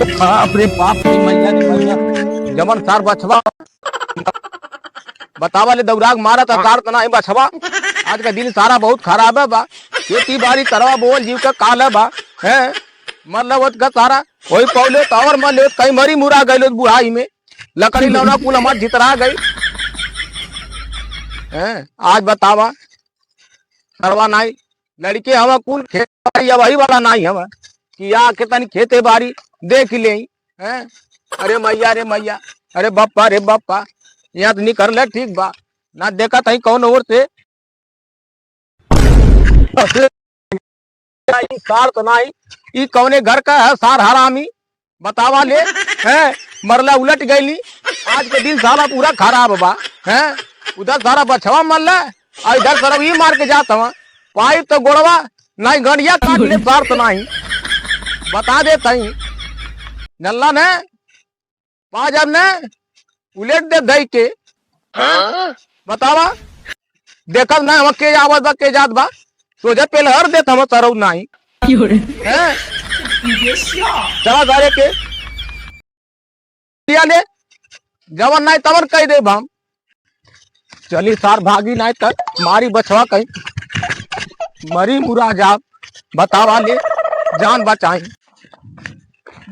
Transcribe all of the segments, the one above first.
बाप रे बाप रे मैया रे मैया जमन सार बछवा बतावा ले दौराग मारा था सार तना ही बछवा। आज का दिन सारा बहुत खराब है बा। खेती बाड़ी तरवा बोल जीव का काल है बा है मतलब का सारा वही पौले तो और मर ले कहीं मरी मुरा गई बुढ़ाई में लकड़ी लौना कुल हमार जितरा गई है। आज बतावा सरवा नाई लड़के हम कुल खेती वही वाला नाई हम कि या के तनी खेते बाड़ी देख ले हैं। अरे मैया रे मैया अरे बप्पा रे बप्पा यहाँ तो नहीं कर ले ठीक बा ना देखा तही कौन और से सार तो नहीं ई कौने घर का है सार हरामी बतावा ले है मरला उलट गईली। आज के दिन सारा पूरा खराब बा है उधर सारा बछवा मरला और इधर सरब ही मार के जाता वहाँ पाइप तो गोड़वा नहीं गड़िया काट ले सार तो नहीं बता दे तही नल्ला ने पा जब ने उलट दे दई के बतावा देखब ना हम के आवत बा के जात बा सोझे पहले हर देत हम सरौ नहीं हैं चला सारे के ले जवन नहीं तवन कह दे हम चली सार भागी नहीं तक मारी बछवा कहीं मरी मुरा जा बतावा ले जान बचाई।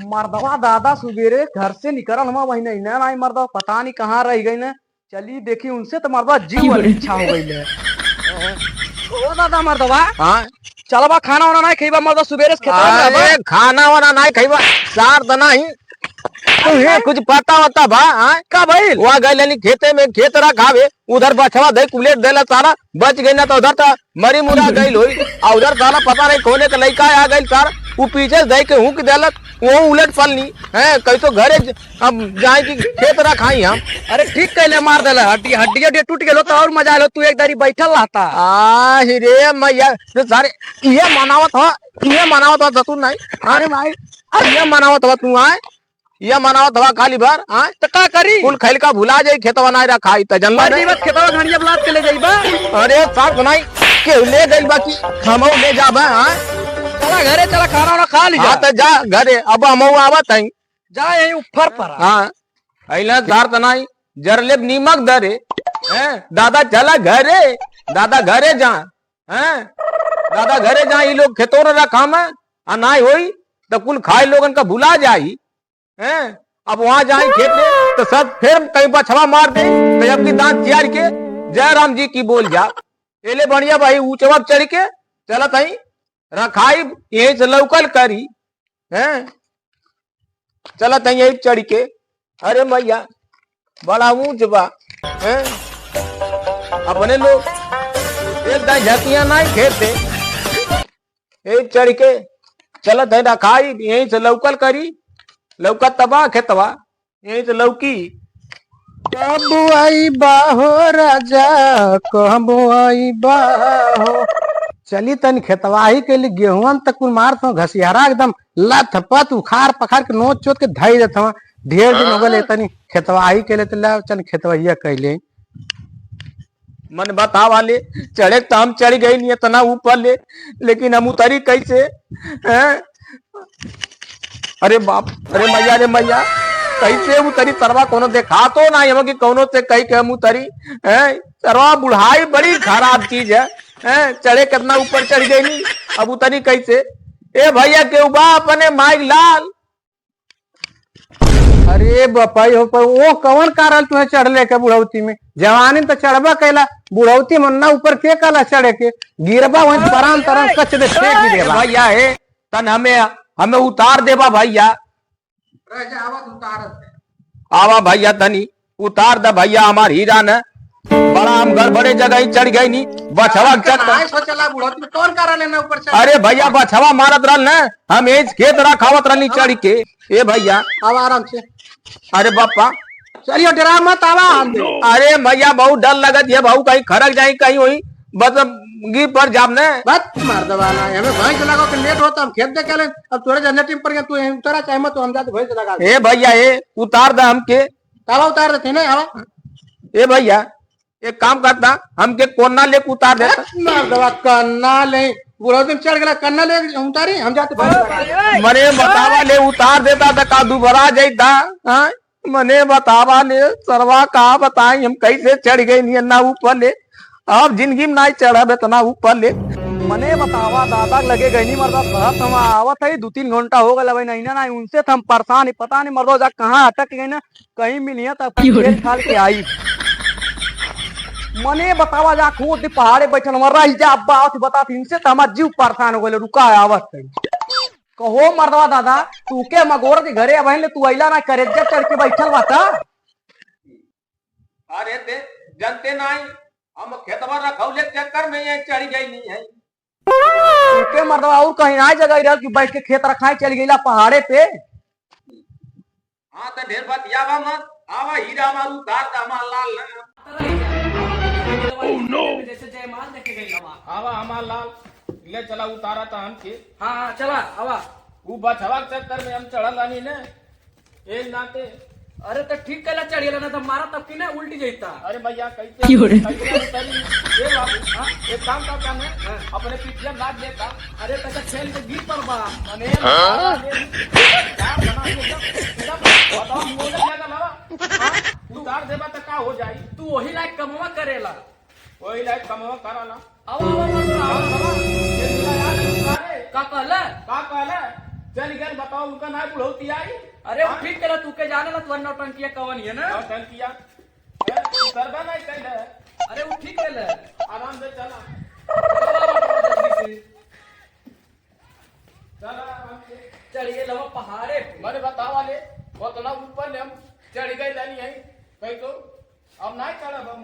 मर्दवा दादा सुबेरे घर से निकल हम वही नहीं ना नहीं मर्दवा पता नहीं कहाँ रह गई ना। चली देखी उनसे तो मर्दवा जीव वाली इच्छा हो गई है। ओ दादा मर्दवा हाँ चलबा खाना वाना नहीं खइबा मर्दवा सुबेरे से अरे खाना वाना नहीं खइबा सार तो नहीं तुम्हें कुछ पता होता बा का भाई वहाँ गए खेते में खेत रखावे उधर बछवा दे कुलेट देला सारा बच गई ना तो उधर तो मरी मुरा गई हुई और उधर सारा पता नहीं खोने का लड़का आ गई सारा वो पीछे दे के हुक देलक वो उलट पलनी है कैसो घरे अब जाए की खेत रखाई हम। अरे ठीक कहले मार देला हड्डी हड्डी हड्डी टूट गेलो तो और मजा आलो तू एक दारी बैठल रहता। आ रे मैया तो सारे ये मनावत हो तू नहीं अरे भाई ये मनावत हो तू आए ये मनावत हवा खाली भर आए तो का करी कुल खैल का भुला जाई खेतवा नहीं रखाई त जनला नहीं बस खेतवा घड़िया बुलात के ले जाइबा। अरे साथ नहीं के ले गई बाकी हम ले जाबा हां चला घरे चला खाना वाना खा लीजा। हां त जा घरे अब हम आवत हई जा यही ऊपर पर हां अइला सार त नहीं जरले नीमक दरे हैं दादा चला घरे दादा घरे जा हैं दादा घरे जा ई लोग खेतों रखा में आ नहीं होई त कुल खाए लोगन का भुला जाई हैं। अब वहां जाए खेत में तो सब फिर कहीं बछवा मार दे तो जब की दांत चियार के जय राम जी की बोल जा एले बढ़िया भाई ऊंचवा चढ़ के चलत हई रखाई यही से लौकल करी हैं चलत हई यही चढ़ के। अरे मैया बड़ा ऊंच बा हैं अपने लोग एक दाई झकिया नहीं खेते यही चढ़ के चलत है रखाई यही से लौकल करी लौका तबा खेतवा यही तो लौकी कब आई बाहो राजा कब आई बाहो। चली तनी खेतवा ही के लिए गेहूं तक कुल मार तो घसियारा एकदम लथ पथ उखाड़ पखाड़ के नोच चोट के धाई देता ढेर दिन हो गए तनी खेतवा ही के लिए तो चल खेतवा कहले मन बता वाले चढ़े तो हम चढ़ गई नहीं इतना ऊपर ले लेकिन हम उतरी कैसे हैं। अरे बाप अरे मैया रे मैया कैसे उतरी सरवा कोनो देखा तो ना हम कि कोनो से कही के हम उतरी है। सरवा बुढ़ाई बड़ी खराब चीज है चढ़े कितना ऊपर चढ़ गई नहीं अब उतरी कैसे। ए भैया के उबा अपने माइक लाल अरे बपाई हो पर वो कौन कारण तुम्हें चढ़ ले के बुढ़ौती में जवानी तो चढ़बा कैला बुढ़ौती मन्ना ऊपर के कला चढ़े के गिरबा वहीं परान तरन कच दे भैया है तन हमें उतार देबा भैया आवा भैया तनी उतार दे भैया हमार हीरा ने बड़ा हम घर बड़े जगह ही चढ़ गई नी बछवा कौन कारण है ऊपर चढ़। अरे भैया बछवा मारत रहल न हम एज खेत रखावत रहनी चढ़ के ए भैया अब आराम से। अरे बापा चलिए डरा मत आवा अरे भैया बहुत डर लगत है भाऊ कहीं खरक जाई कहीं वही बस गी पर जाम ने बस मार दवाना हमें भैंस लगा के लेट होता हम खेत देख ले अब तोरे जन्नत टीम पर तू उतारा चाहे मत तो हम जाते भैंस लगा ए भैया ए उतार दे हमके तावा उतार देते ना हवा ए भैया एक काम करता हमके कोना ले उतार देता मार दवा कन्ना ले बुरा दिन चढ़ गया कन्ना ले उतारी हम जाते बाहर मने बतावा ले उतार देता तो का दुबरा जाता। हाँ? मने बतावा ले सरवा का बताई हम कैसे चढ़ गई नहीं ना ऊपर ले। अब जिंदगी में नहीं चढ़ब इतना ऊपर ले। मने बतावा दादा लगे गई नहीं मर्दा कहत हम आवत है 2-3 घंटा हो गया भाई नहीं ना उनसे तो हम परेशान ही पता नहीं मर्दो जा कहाँ अटक गई ना कहीं मिली है तब खेल खाल के आई। मने बतावा जा खोद पहाड़े बैठल मर्रा ही जा अब्बा आवत बता इनसे तो हमारा जीव परेशान हो गए रुका है आवत है। कहो मर्दवा दादा तू के मगोर के घरे अब तू अइला ना करेजा चढ़ के बैठल बता। अरे ते जनते नहीं हम खेतवा रखौले चक्कर में ये चढ़ गई नहीं है। तू के मर्दवा और कहीं ना जगह रह कि बैठ के खेत रखाए चल गईला पहाड़े पे। हाँ तो ढेर बात यावा मत आवा हीरा मारू उतार दामा लाल आवा हमार लाल ले चला उतारा था हमके। हाँ चला आवा। वो बचवा के चक्कर में हम चढ़ल नहीं ने एक नाते। अरे तो ठीक कैला चढ़िएला ना तो मारा तब की ना उल्टी जाता। अरे भैया कैसे उतरी ये बाबू एक काम का है अपने पीछे लाद लेता। अरे तो खेल के गिर पर बा मने उतार देबा तो का हो जाई। तू वही लायक कमवा करेला वही लायक कमवा कराला। का कहला का कहला चल गए बताओ उनका ना बुढ़ौती आई। अरे वो ठीक करा तू के जाने ला तू नौटंकिया कवन है ना नौटंकिया करबा नहीं कैले। अरे वो ठीक है आराम से चला चला आराम से चढ़िए लवा पहाड़े मरे बतावा ले उतना ऊपर ले हम चढ़ गए नहीं है कहीं तो अब नहीं चढ़ब हम।